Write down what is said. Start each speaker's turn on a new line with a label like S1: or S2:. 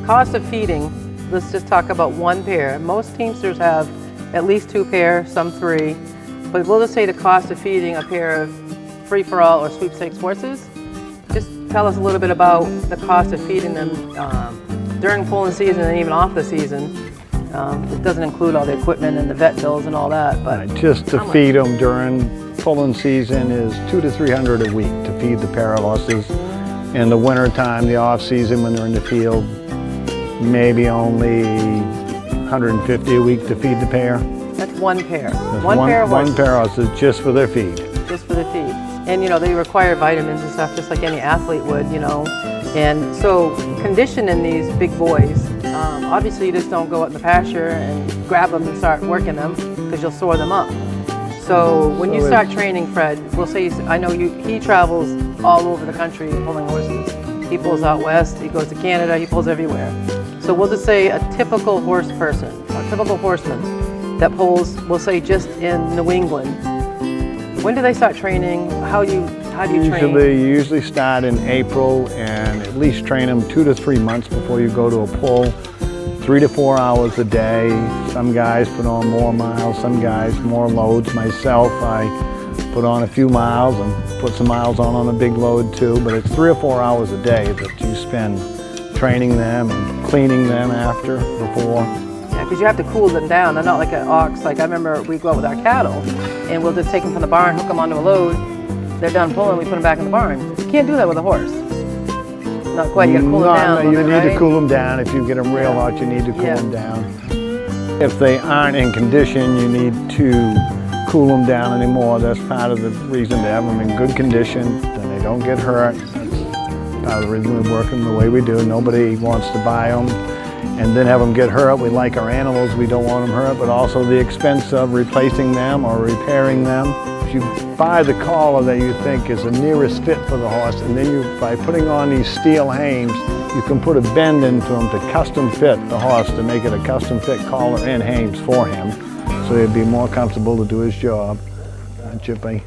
S1: cost of feeding, let's just talk about one pair. Most Teamsters have at least 2 pair, some 3. But we'll just say the cost of feeding a pair of free-for-all or sweepstakes horses. Just tell us a little bit about the cost of feeding them during pulling season and even off the season. It doesn't include all the equipment and the vet bills and all that, but
S2: just to feed them during pulling season is $200 to $300 a week to feed the pair of horses. In the winter time, the off season when they're in the field, maybe only $150 a week to feed the pair.
S1: That's one pair.
S2: That's
S1: one pair of horses.
S2: One pair of horses just for their feed.
S1: Just for the feed. And you know, they require vitamins and stuff just like any athlete would, you know. And so conditioning these big boys, obviously you just don't go out in the pasture and grab them and start working them because you'll sore them up. So when you start training Fred, we'll say, I know he travels all over the country pulling horses. He pulls out west, he goes to Canada, he pulls everywhere. So we'll just say a typical horse person, a typical horseman that pulls, we'll say just in New England. When do they start training? How do you train?
S2: You usually start in April and at least train them 2 to 3 months before you go to a pull. 3 to 4 hours a day. Some guys put on more miles, some guys more loads. Myself, I put on a few miles and put some miles on a big load too, but it's 3 or 4 hours a day that you spend training them and cleaning them after, before.
S1: Yeah, because you have to cool them down. They're not like an ox. Like I remember we go out with our cattle and we'll just take them from the barn, hook them onto a load. They're done pulling, we put them back in the barn. You can't do that with a horse. Not quite, you gotta cool them down.
S2: No, you need
S1: right?
S2: to cool them down. If you get them real hot, you need to cool them down. If they aren't in condition, you need to cool them down anymore. That's part of the reason to have them in good condition, then they don't get hurt. That's part of the reason we work them the way we do. Nobody wants to buy them and then have them get hurt. We like our animals, we don't want them hurt, but also the expense of replacing them or repairing them. If you buy the collar that you think is the nearest fit for the horse, and then by putting on these steel hames, you can put a bend into them to custom fit the horse, to make it a custom fit collar and hames for him, so he'd be more comfortable to do his job. Chippy.